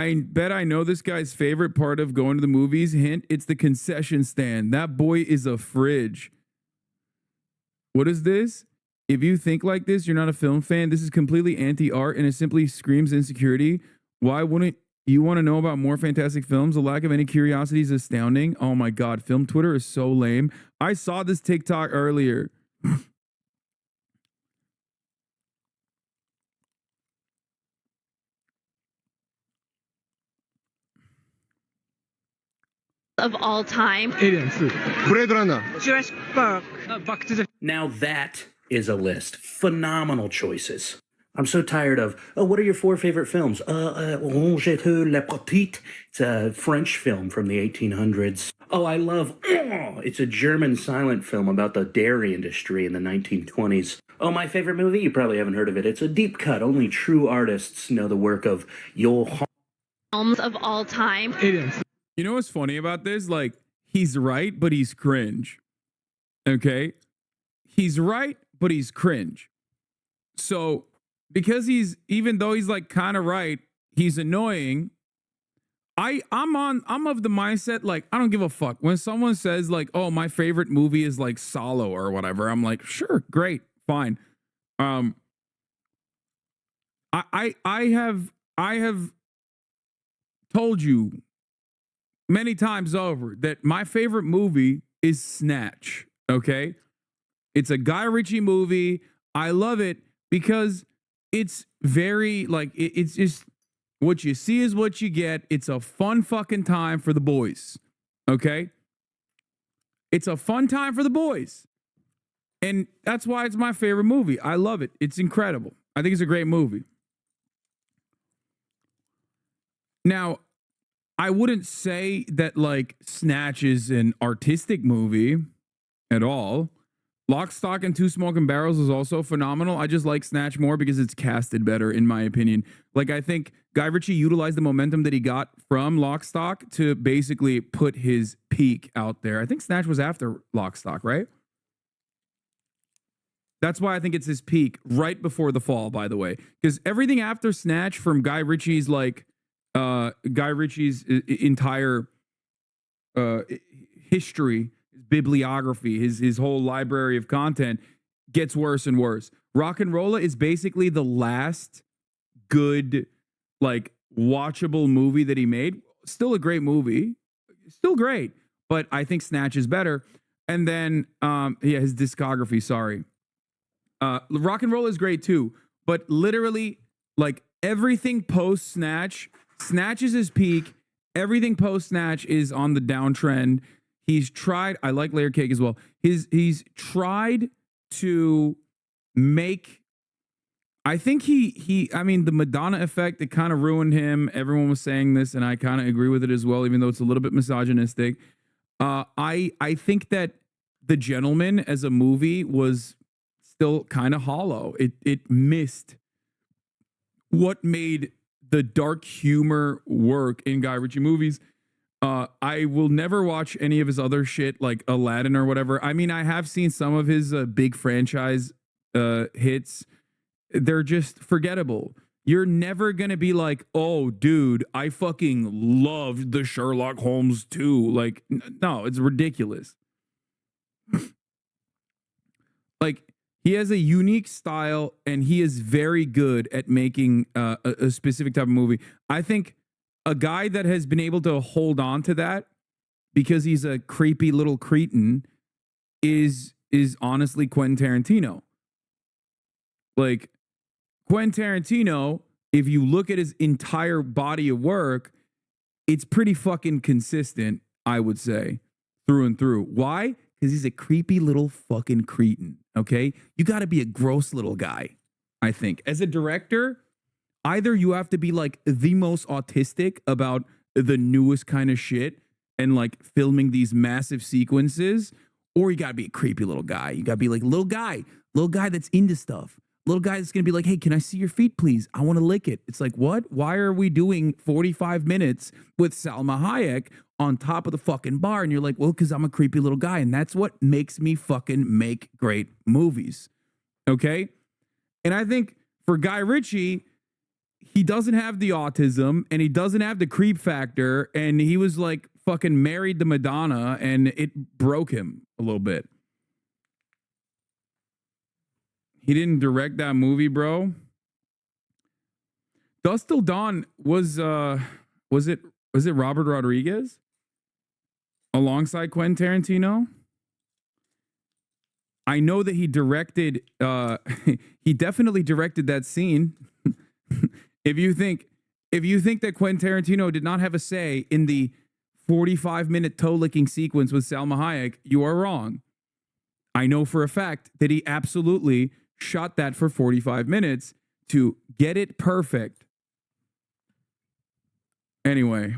I bet I know this guy's favorite part of going to the movies. Hint, it's the concession stand. That boy is a fridge. What is this? If you think like this, you're not a film fan. This is completely anti-art and it simply screams insecurity. Why wouldn't you want to know about more fantastic films? The lack of any curiosity is astounding. Oh my God, film Twitter is so lame. I saw this TikTok earlier. Of all time. Blade Runner. Jurassic Park. Now that is a list. Phenomenal choices. I'm so tired of, oh, what are your 4 favorite films? J'ai La Petite. It's a French film from the 1800s. Oh, I love, it's a German silent film about the dairy industry in the 1920s. Oh, my favorite movie? You probably haven't heard of it. It's a deep cut. Only true artists know the work of Johann. Films of all time. You know what's funny about this? Like, he's right, but he's cringe. Okay? He's right, but he's cringe. So, because even though he's like kind of right, he's annoying. I'm of the mindset, like, I don't give a fuck. When someone says, like, oh, my favorite movie is like Solo or whatever, I'm like, sure, great, fine. I have told you many times over that my favorite movie is Snatch, okay? It's a Guy Ritchie movie. I love it because it's very, like, it's just what you see is what you get. It's a fun fucking time for the boys, okay? It's a fun time for the boys. And that's why it's my favorite movie. I love it. It's incredible. I think it's a great movie. Now, I wouldn't say that, like, Snatch is an artistic movie at all. Lock, Stock, and Two Smoking Barrels is also phenomenal. I just like Snatch more because it's casted better, in my opinion. Like, I think Guy Ritchie utilized the momentum that he got from Lock, Stock to basically put his peak out there. I think Snatch was after Lock, Stock, right? That's why I think it's his peak right before The Fall, by the way. Because everything after Snatch from Guy Ritchie's, like, entire history, his bibliography, his whole library of content gets worse and worse. Rock and Rolla is basically the last good, like, watchable movie that he made. Still a great movie, still great, but I think Snatch is better. And then his discography, sorry. Rock and Roll is great too, but literally, like, everything post Snatch is his peak. Everything post Snatch is on the downtrend. He's tried. I like Layer Cake as well. He's tried to make. I think I mean, the Madonna effect, it kind of ruined him. Everyone was saying this, and I kind of agree with it as well, even though it's a little bit misogynistic. I think that The Gentleman as a movie was still kind of hollow. It missed what made the dark humor work in Guy Ritchie movies. I will never watch any of his other shit, like Aladdin or whatever. I mean, I have seen some of his big franchise hits. They're just forgettable. You're never going to be like, oh, dude, I fucking loved the Sherlock Holmes too. Like, no, it's ridiculous. Like, he has a unique style, and he is very good at making a specific type of movie. I think a guy that has been able to hold on to that because he's a creepy little cretin is honestly Quentin Tarantino. Like, Quentin Tarantino, if you look at his entire body of work, it's pretty fucking consistent, I would say, through and through. Why? Because he's a creepy little fucking cretin, okay? You got to be a gross little guy, I think. As a director, either you have to be, like, the most autistic about the newest kind of shit and, like, filming these massive sequences, or you got to be a creepy little guy. You got to be, like, little guy that's into stuff. Little guy that's going to be like, hey, can I see your feet, please? I want to lick it. It's like, what? Why are we doing 45 minutes with Salma Hayek on top of the fucking bar? And you're like, well, because I'm a creepy little guy. And that's what makes me fucking make great movies. Okay? And I think for Guy Ritchie, he doesn't have the autism and he doesn't have the creep factor, and he was like fucking married to Madonna, and it broke him a little bit. He didn't direct that movie, bro. Dusk Till Dawn was it Robert Rodriguez alongside Quentin Tarantino? I know that he directed he definitely directed that scene. If you think that Quentin Tarantino did not have a say in the 45-minute toe-licking sequence with Salma Hayek, you are wrong. I know for a fact that he absolutely shot that for 45 minutes to get it perfect. Anyway,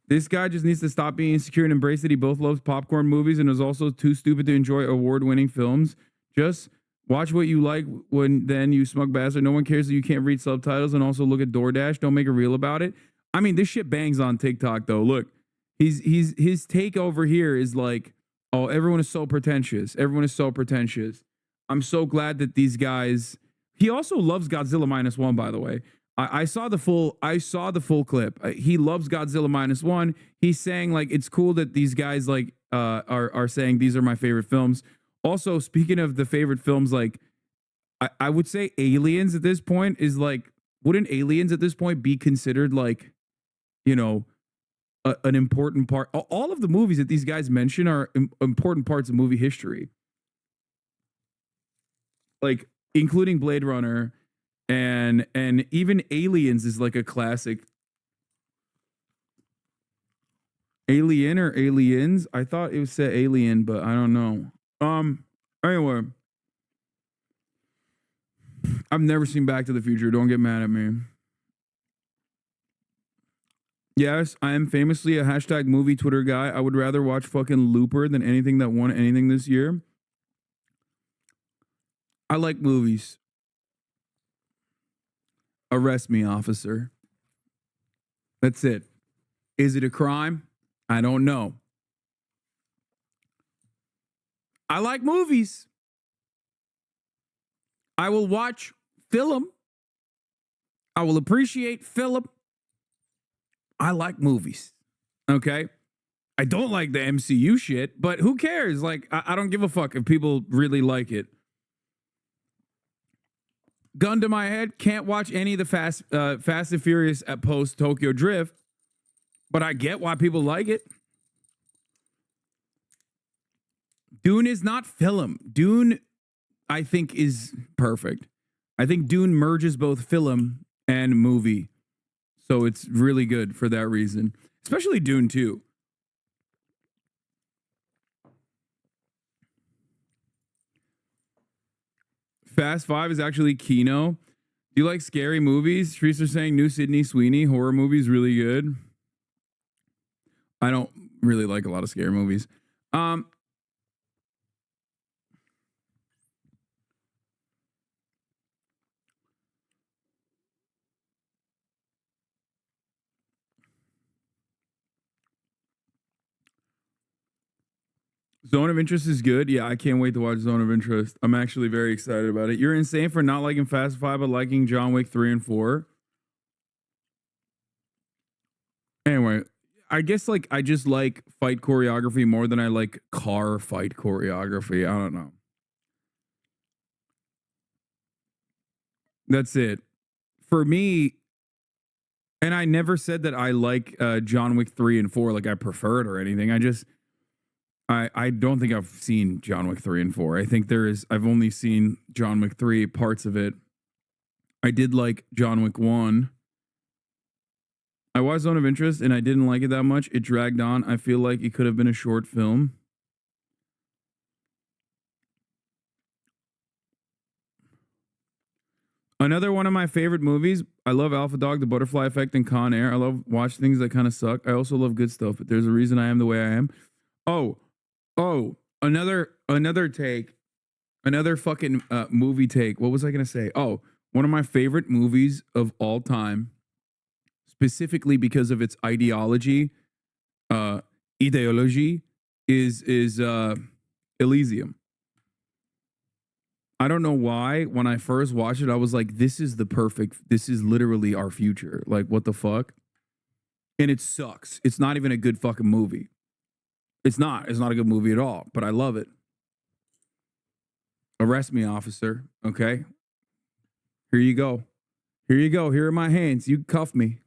this guy just needs to stop being insecure and embrace that he both loves popcorn movies and is also too stupid to enjoy award-winning films. Just watch what you like when then, you smug bastard. No one cares that you can't read subtitles, and also look at DoorDash. Don't make a reel about it. I mean, this shit bangs on TikTok though. Look, his take over here is like, oh, everyone is so pretentious. Everyone is so pretentious. I'm so glad that these guys. He also loves Godzilla -1, by the way. I saw the full clip. He loves Godzilla -1. He's saying like it's cool that these guys like are saying these are my favorite films. Also, speaking of the favorite films, like I would say Aliens at this point is like, wouldn't Aliens at this point be considered like, you know, an important part? All of the movies that these guys mention are important parts of movie history, like including Blade Runner. And even Aliens is like a classic. Alien or Aliens? I thought it was said Alien, but I don't know. Anyway, I've never seen Back to the Future. Don't get mad at me. Yes, I am famously a hashtag movie Twitter guy. I would rather watch fucking Looper than anything that won anything this year. I like movies. Arrest me, officer. That's it. Is it a crime? I don't know. I like movies. I will watch film. I will appreciate film. I like movies. Okay? I don't like the MCU shit, but who cares? Like, I don't give a fuck if people really like it. Gun to my head, can't watch any of the Fast and Furious at post Tokyo Drift, but I get why people like it. Dune is not film. Dune, I think, is perfect. I think Dune merges both film and movie, so it's really good for that reason. Especially Dune 2. Fast 5 is actually Kino. Do you like scary movies? Trees are saying new Sydney Sweeney horror movies really good. I don't really like a lot of scary movies. Zone of Interest is good. Yeah, I can't wait to watch Zone of Interest. I'm actually very excited about it. You're insane for not liking Fast 5 but liking John Wick 3 and 4. Anyway, I guess like I just like fight choreography more than I like car fight choreography. I don't know. That's it. For me, and I never said that I like John Wick 3 and 4, like I prefer it or anything. I don't think I've seen John Wick 3 and 4. I think I've only seen John Wick 3, parts of it. I did like John Wick 1. I watched Zone of Interest and I didn't like it that much. It dragged on. I feel like it could have been a short film. Another one of my favorite movies. I love Alpha Dog, The Butterfly Effect, and Con Air. I love watching things that kind of suck. I also love good stuff, but there's a reason I am the way I am. Another take. Another fucking movie take. What was I going to say? Oh, one of my favorite movies of all time, specifically because of its ideology, is Elysium. I don't know why. When I first watched it, I was like, this is literally our future. Like, what the fuck? And it sucks. It's not even a good fucking movie. It's not a good movie at all, but I love it. Arrest me, officer. Okay. Here you go. Here you go. Here are my hands. You cuff me.